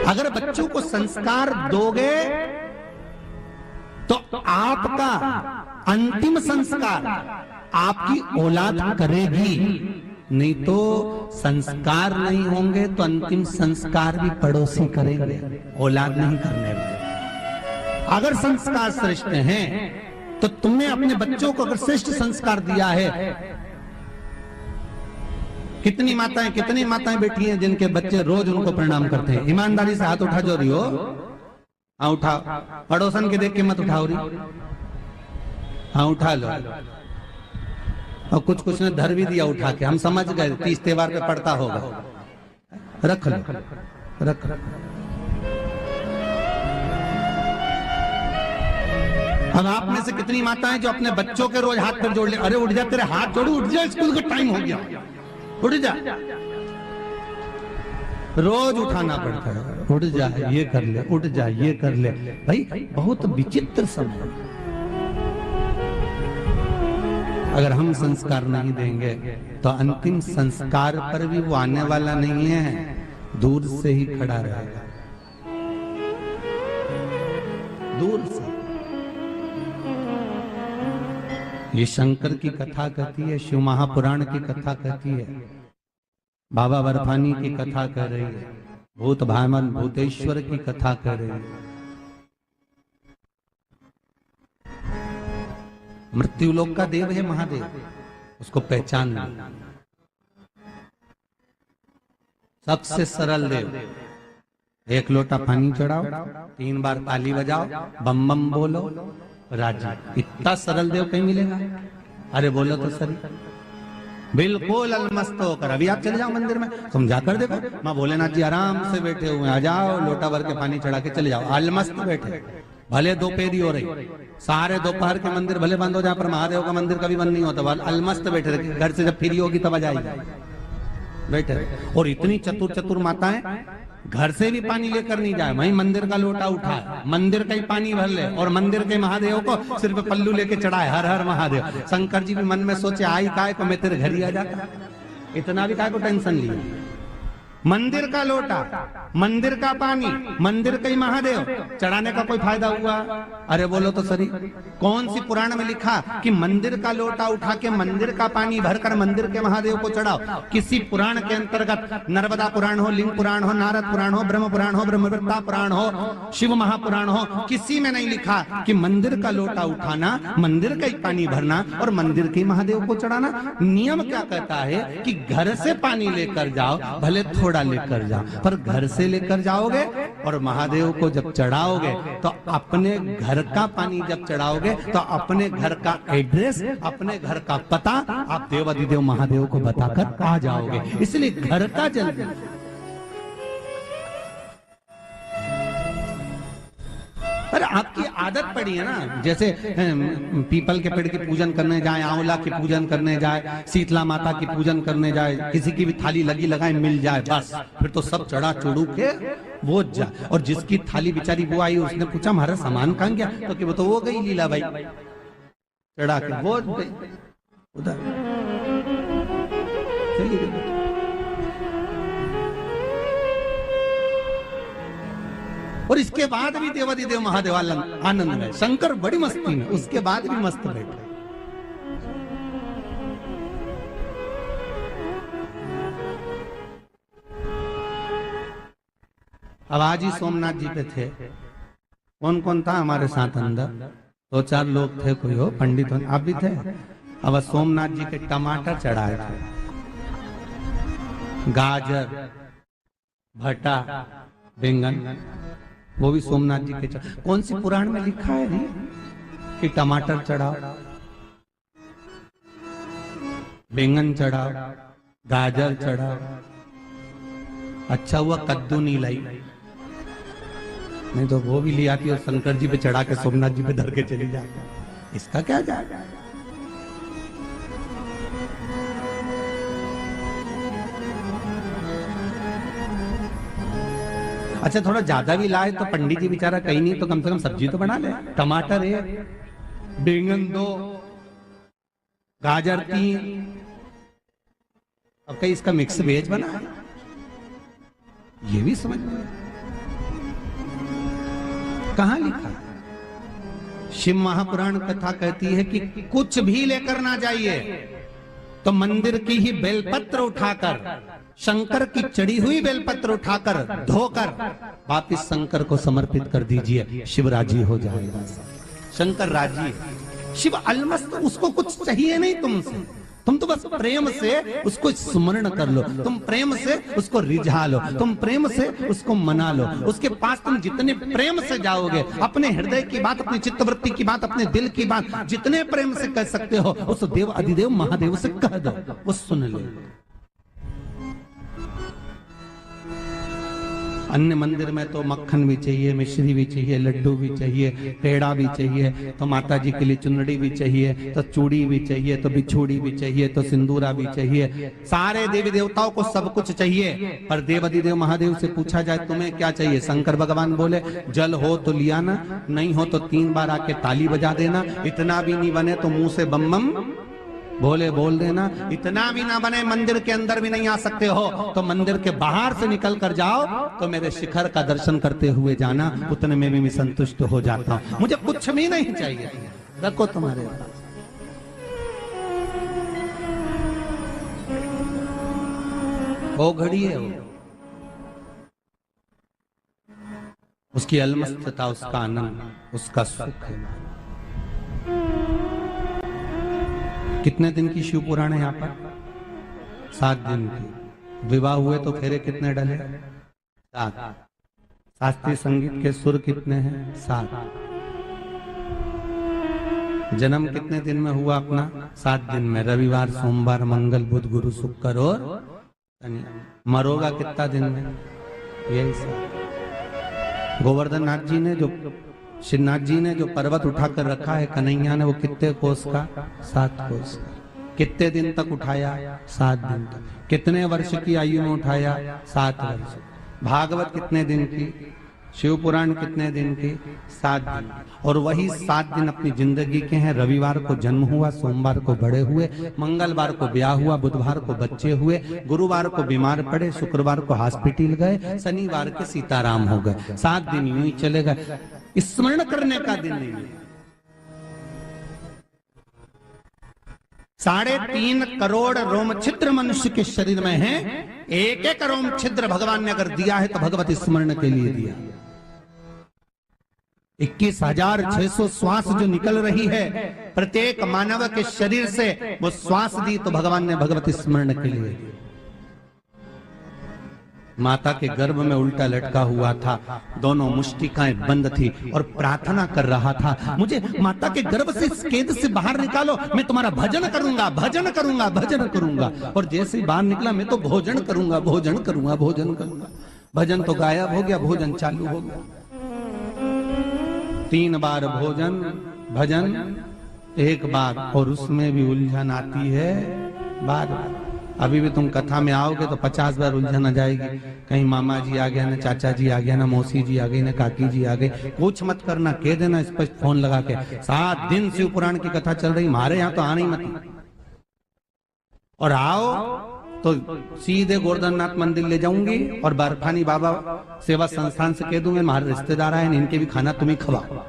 अगर बच्चों को संस्कार दोगे तो आपका अंतिम संस्कार आपकी औलाद करेगी, नहीं तो संस्कार नहीं होंगे तो अंतिम संस्कार भी पड़ोसी करेंगे, औलाद नहीं करने वाले। अगर संस्कार श्रेष्ठ हैं तो तुमने अपने बच्चों को अगर श्रेष्ठ संस्कार दिया है, कितनी माताएं बैठी हैं जिनके बच्चे रोज उनको प्रणाम करते हैं। ईमानदारी से हाथ उठा जो रही हो, हाँ उठा, पड़ोसन के देख के मत उठाओ रही, हाँ उठा लो। और कुछ ने धर भी दिया उठा के, हम समझ गए 30 त्योहार पे पड़ता होगा, रख लो, रख। अब आप में से कितनी माताएं जो अपने बच्चों के रोज हाथ पर जोड़ ले, अरे उठ जा, तेरे हाथ जोड़ो, उठ जा, स्कूल का टाइम हो गया, उठ जा। रोज उठाना पड़ता है, उठ जा ये कर ले, उठ जा ये कर ले। भाई बहुत विचित्र समय। अगर हम संस्कार नहीं देंगे तो अंतिम संस्कार पर भी वो आने वाला नहीं है, दूर से ही खड़ा रहेगा, दूर से। ये शंकर की कथा कहती है, शिव महापुराण की कथा कहती है, बाबा बर्फानी की कथा कह रही है, भूत भामन भूतेश्वर की कथा कह रही है। मृत्यु लोक का देव है महादेव, उसको पहचान लो। सबसे सरल देव, एक लोटा पानी चढ़ाओ, 3 बार ताली बजाओ, बम बम बोलो, राजी। इतना सरल देव कहीं मिलेगा? अरे बोलो तो सही, बिल्कुल अलमस्त होकर। अभी आप चले जाओ मंदिर में, समझा कर देखो, माँ भोलेनाथ जी आराम से बैठे हुए, आ जाओ, लोटा भर के पानी चढ़ा के चले जाओ, अलमस्त बैठे। भले दोपहरी हो रही, सारे दोपहर के मंदिर भले बंद हो, जहाँ पर महादेव का मंदिर कभी बंद नहीं होता, अलमस्त बैठे रहे। घर से जब फ्री होगी तब आ जाएगी, बैठे रहे। और इतनी चतुर माताएं घर से भी पानी लेकर नहीं जाए, वहीं मंदिर का लोटा उठाए, मंदिर का ही पानी भर ले, और मंदिर के महादेव को सिर्फ पल्लू लेके चढ़ाए, हर हर महादेव। शंकर जी भी मन में सोचे, आई काय को मैं तेरे घर ही आ जाता, इतना भी काय को टेंशन लिया। मंदिर का लोटा, मंदिर का पानी, मंदिर का ही महादेव, चढ़ाने का कोई फायदा हुआ? अरे बोलो तो सही, कौन सी पुराण में लिखा कि मंदिर का लोटा उठा के मंदिर का पानी भरकर मंदिर के महादेव को चढ़ाओ? किसी पुराण के अंतर्गत नर्मदा पुराण हो, लिंग पुराण हो, नारद पुराण हो, ब्रह्म पुराण हो, ब्रह्मवृत्ता पुराण हो, शिव महापुराण हो, किसी में नहीं लिखा कि मंदिर का लोटा उठाना, मंदिर का ही पानी भरना और मंदिर के महादेव को चढ़ाना। नियम क्या कहता है कि घर से पानी लेकर जाओ, भले थोड़ा लेकर जाओ, पर घर से लेकर जाओगे और महादेव को जब चढ़ाओगे तो अपने घर का पानी जब चढ़ाओगे तो अपने घर का एड्रेस, अपने घर का पता आप देवाधिदेव महादेव को बताकर आ जाओगे। इसलिए घर का जल, अरे आपकी आदत पड़ी है ना, जैसे पीपल के पेड़ की पूजन करने जाए, आंवला की पूजन करने जाए, शीतला माता की पूजन करने जाए, किसी की भी थाली लगी लगाए मिल जाए, बस फिर तो सब चढ़ा चढ़ू के वो जा। और जिसकी थाली बेचारी वो आई, उसने पूछा हमारा सामान कहाँ गया, तो कि वो तो वो गई लीला भाई, चढ़ा के वो उधर चली गई। और इसके बाद भी देवाधिदेव महादेव आनंद में, शंकर बड़ी मस्ती में, उसके बाद भी मस्त बैठे। अब आज ही सोमनाथ जी पे थे, कौन कौन था हमारे साथ अंदर? 2-4 लोग थे, कोई हो पंडित हो, आप भी थे। अब सोमनाथ जी के टमाटर चढ़ाए थे, गाजर, भटा, बैंगन, वो भी सोमनाथ जी के। कौन सी पुराण में लिखा है री कि टमाटर चढ़ाओ, बैंगन चढ़ाओ, गाजर चढ़ाओ? अच्छा हुआ कद्दू नहीं लाई, नहीं तो वो भी ले आती और शंकर जी पे चढ़ा के सोमनाथ जी पे धर के चली जाती। इसका क्या जाएगा? अच्छा थोड़ा ज्यादा भी लाए तो पंडित जी बेचारा कहीं नहीं तो कम से कम सब्जी तो बना ले। टमाटर 1, बैंगन 2, गाजर 3, अब कहीं इसका मिक्स वेज बना है, ये भी समझ में। कहां लिखा है? शिव महापुराण कथा कहती है कि कुछ भी लेकर ना जाइए, तो मंदिर की ही बेलपत्र उठाकर, शंकर की चढ़ी हुई बेलपत्र उठाकर धोकर वापिस शंकर को समर्पित कर दीजिए, शिव राजी हो जाएगा। शंकर राजी है। शिव अलमस्त, उसको कुछ चाहिए नहीं तुमसे, तुम तो बस प्रेम से उसको स्मरण कर लो, तुम प्रेम से उसको रिझा लो, तुम प्रेम से उसको मना लो। उसके पास तुम जितने प्रेम से जाओगे, अपने हृदय की बात, अपनी चित्तवृत्ति की बात, अपने दिल की बात जितने प्रेम से कह सकते हो, उस देव अधिदेव महादेव से कह दो, वो सुन ले। अन्य मंदिर में तो मक्खन भी चाहिए, मिश्री भी चाहिए, लड्डू भी चाहिए, पेड़ा भी चाहिए, तो माता जी के लिए चुनड़ी भी चाहिए, तो चूड़ी भी चाहिए, तो बिछूड़ी भी चाहिए, तो सिंदूरा भी चाहिए। सारे देवी देवताओं को सब कुछ चाहिए, पर देवाधिदेव महादेव से पूछा जाए तुम्हें क्या चाहिए? शंकर भगवान बोले जल हो तो लिया ना, नहीं हो तो 3 बार आके ताली बजा देना, इतना भी नहीं बने तो मुंह से बम बम बोले बोल देना, इतना भी ना बने मंदिर के अंदर भी नहीं आ सकते हो तो मंदिर के बाहर से निकल कर जाओ, तो मेरे शिखर का दर्शन करते हुए जाना, उतने में भी मैं संतुष्ट हो जाता हूं। मुझे कुछ भी नहीं चाहिए, रखो तुम्हारे पास। वो घड़ी है, वो उसकी अलमस्तता, उसका आनंद, उसका सुख है। कितने दिन की शिव पुराण है यहाँ पर? 7 दिन की। विवाह हुए तो फेरे कितने डले? 7। शास्त्रीय संगीत के सुर कितने हैं? 7। जन्म कितने दिन में हुआ अपना? 7 दिन में, रविवार, सोमवार, मंगल, बुध, गुरु, शुक्र और शनि। मरोगा कितना दिन में? यही सब। गोवर्धन नाथ जी ने जो, श्रीनाथ जी ने जो पर्वत उठाकर रखा है कन्हैया ने, वो कितने कोस का? 7 कोस का। कितने दिन तक उठाया? 7 दिन तक। कितने वर्ष की आयु में उठाया? 7 वर्ष। भागवत कितने दिन की? शिव पुराण कितने दिन की? 7 दिन। और वही 7 दिन अपनी जिंदगी के हैं। रविवार को जन्म हुआ, सोमवार को बड़े हुए, मंगलवार को ब्याह हुआ, बुधवार को बच्चे हुए, गुरुवार को बीमार पड़े, शुक्रवार को हॉस्पिटल गए, शनिवार के सीताराम हो गए। 7 दिन यूं ही चले गए। स्मरण करने का दिन नहीं है। 3.5 करोड़ रोम छिद्र मनुष्य के शरीर में है। एक एक रोम छिद्र भगवान ने अगर दिया है तो भगवत स्मरण के लिए दिया। 21,600 श्वास जो निकल रही है प्रत्येक मानव के शरीर से, वो श्वास दी तो भगवान ने भगवत स्मरण के लिए दी। माता के गर्भ में उल्टा लटका हुआ था, दोनों मुष्टिकाएं बंद थी और प्रार्थना कर रहा था, मुझे माता के गर्भ से इस कैद से बाहर निकालो, मैं तुम्हारा भजन करूंगा, भजन करूंगा, भजन करूंगा। और जैसे ही बाहर निकला, मैं तो भोजन करूंगा, भोजन करूंगा, भोजन करूंगा। भजन तो गायब हो गया, भोजन चालू हो गया। 3 बार भोजन, भजन 1 बार, और उसमें भी उलझन आती है बार बार। अभी भी तुम कथा में आओगे तो 50 बार उलझन आ जाएगी। कहीं मामा जी आ गया ना, चाचा जी आ गया ना, मौसी जी आ गई ना, काकी जी आ गई। कुछ मत करना, कह देना स्पष्ट फोन लगा के 7 दिन शिव पुराण की कथा चल रही, हमारे यहाँ तो आना ही मत। और आओ तो सीधे गोवर्धननाथ मंदिर ले जाऊंगी और बर्फानी बाबा सेवा संस्थान से कह दूंगे हमारे रिश्तेदार आए, इनके भी खाना तुम्हें खवाओ।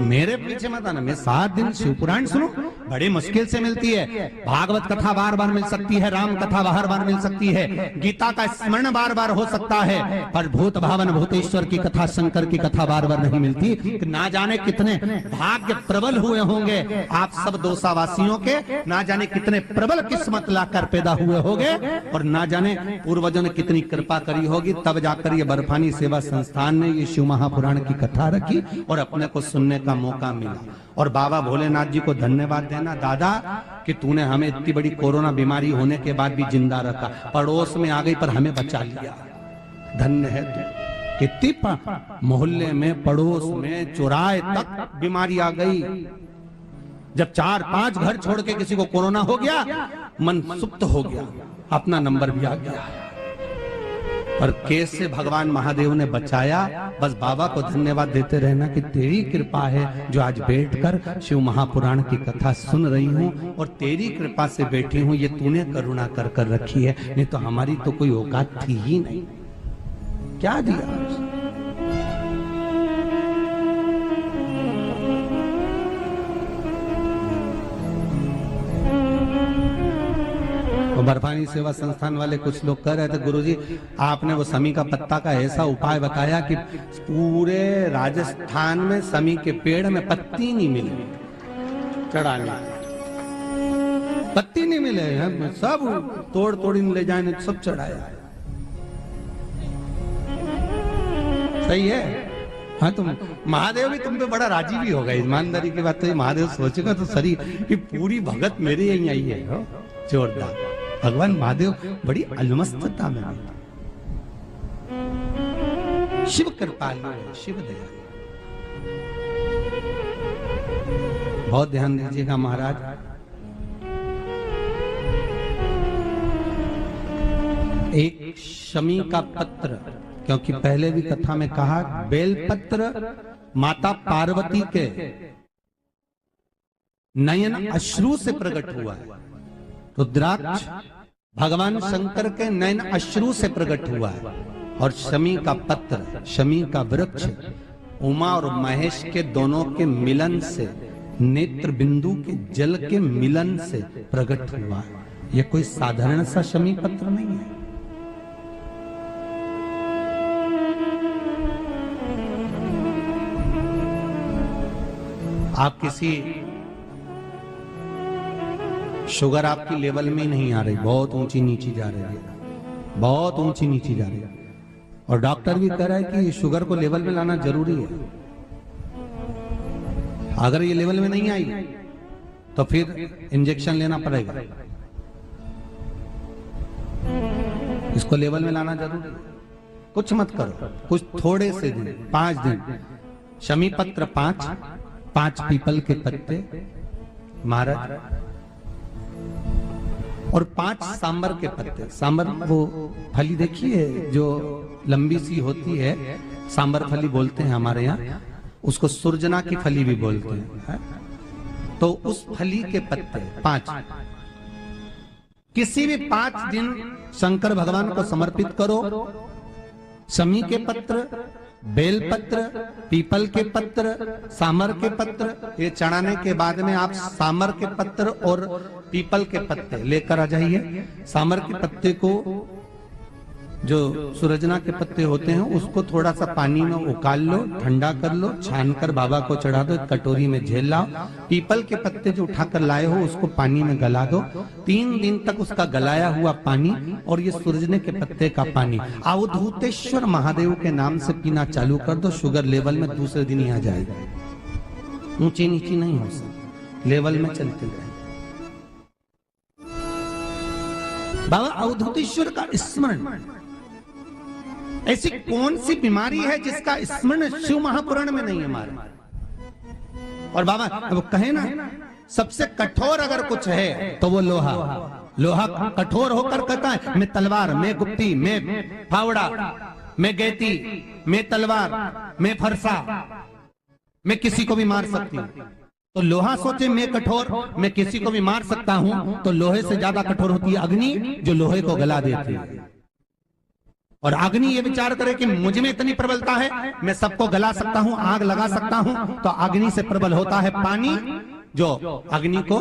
मेरे पीछे मत आना। मैं 7 दिन शिव पुराण सुनूं, बड़ी मुश्किल से मिलती है। भागवत कथा बार बार मिल सकती है, राम कथा बार बार मिल सकती है, गीता का स्मरण बार बार हो सकता है, पर भूत भावन भूतेश्वर की कथा, शंकर की कथा बार बार नहीं मिलती। ना जाने कितने भाग्य प्रबल हुए होंगे आप सब दोसावासियों के, ना जाने कितने प्रबल किस्मत लाकर पैदा हुए होंगे, और ना जाने पूर्वजों ने कितनी कृपा करी होगी, तब जाकर ये बर्फानी सेवा संस्थान ने ये शिव महापुराण की कथा रखी और अपने को सुनने का मौका मिला। और बाबा भोलेनाथ जी को धन्यवाद देना, दादा कि तूने हमें इतनी बड़ी कोरोना बीमारी होने के बाद भी जिंदा रखा, पड़ोस में आ गई पर हमें बचा लिया, धन्य है तू। कितनी मोहल्ले में, पड़ोस में, चौराहे तक बीमारी आ गई। जब 4-5 घर छोड़ के किसी को कोरोना हो गया, मन सुप्त हो गया, अपना नंबर भी आ गया। पर कैसे भगवान महादेव ने बचाया, बस बाबा को धन्यवाद देते रहना कि तेरी कृपा है जो आज बैठकर शिव महापुराण की कथा सुन रही हूँ, और तेरी कृपा से बैठी हूँ, ये तूने करुणा कर कर रखी है, नहीं तो हमारी तो कोई औकात थी ही नहीं। क्या दिया? तो बर्फानी सेवा संस्थान वाले कुछ लोग कह रहे थे, गुरुजी आपने वो समी का पत्ता का ऐसा उपाय बताया कि पूरे राजस्थान में समी के पेड़ में पत्ती नहीं मिली चढ़ाने, पत्ती नहीं मिले हैं, सब तोड़ तोड़ी ले जाने, सब चढ़ाया। सही है। हाँ, तुम महादेव भी तुम पे बड़ा राजी भी होगा, ईमानदारी की बात। तो ये महादेव सोचेगा तो सरी कि पूरी भगत मेरे यहीं आई है। हो जोरदार। भगवान महादेव बड़ी अलमस्तता में है। शिव कृपालु है, शिव दया। बहुत ध्यान दीजिएगा महाराज। एक शमी का पत्र, क्योंकि पहले भी कथा में कहा बेलपत्र माता पार्वती के नयन अश्रु से प्रकट हुआ है। रुद्राक्ष भगवान शंकर के नयन अश्रु से प्रकट हुआ है। और शमी का पत्र, शमी का वृक्ष उमा और महेश के दोनों के मिलन से, नेत्र बिंदु के जल के मिलन से प्रकट हुआ है। यह कोई साधारण सा शमी पत्र नहीं है। आप किसी शुगर आपकी लेवल में नहीं आ रही, बहुत ऊंची नीची जा रही है, बहुत ऊंची नीची जा रही है। और डॉक्टर भी कह रहा है कि शुगर को लेवल में लाना जरूरी है। अगर ये लेवल में नहीं आई तो फिर इंजेक्शन लेना पड़ेगा। इसको लेवल में लाना जरूरी है। कुछ मत करो, कुछ थोड़े से दिन, 5 दिन शमी पत्र 5 पीपल के पत्ते महाराज, और 5 सांबर के पत्ते। सांबर वो फली देखिए जो लंबी सी होती है, सांबर फली बोलते हैं हमारे यहाँ, उसको सुरजना की फली भी बोलते हैं। तो उस फली के पत्ते 5, किसी भी 5 दिन शंकर भगवान को समर्पित करो। शमी के पत्र, बेल पत्र, पीपल के पत्र, सामर के पत्र, ये चढ़ाने के बाद में आप सामर के पत्र और पीपल के पत्ते लेकर आ जाइए। सामर के पत्ते को, जो सुरजना के पत्ते होते हैं, उसको थोड़ा सा पानी में उकाल लो, ठंडा कर लो, छानकर बाबा को चढ़ा दो, कटोरी में झेल लाओ। पीपल के पत्ते जो उठाकर लाए हो उसको पानी में गला दो। 3 दिन तक उसका गलाया हुआ पानी और ये सुरजने के पत्ते का पानी अवधूतेश्वर महादेव के नाम से पीना चालू कर दो। शुगर लेवल में दूसरे दिन ही आ जाएगा। ऊंची नीची नहीं हो सकती, लेवल में चलते रहे। बाबा अवधूतेश्वर का स्मरण, ऐसी कौन सी बीमारी है जिसका स्मरण शिव महापुराण में नहीं है हमारे। और बाबा वो कहे ना, सबसे कठोर अगर कुछ है तो वो लोहा। लोहा कठोर होकर कहता है मैं तलवार, मैं गुप्ती, मैं फावड़ा, मैं गैती, मैं तलवार, मैं फरसा, मैं किसी को भी मार सकती हूँ। तो लोहा सोचे मैं कठोर, मैं किसी को भी मार सकता हूं, तो लोहे से ज्यादा कठोर होती है अग्नि, जो लोहे को गला देती है। और अग्नि ये विचार करे कि मुझ में इतनी प्रबलता है, मैं सबको गला सकता हूं, आग लगा सकता हूं। तो अग्नि से प्रबल होता है पानी, जो अग्नि को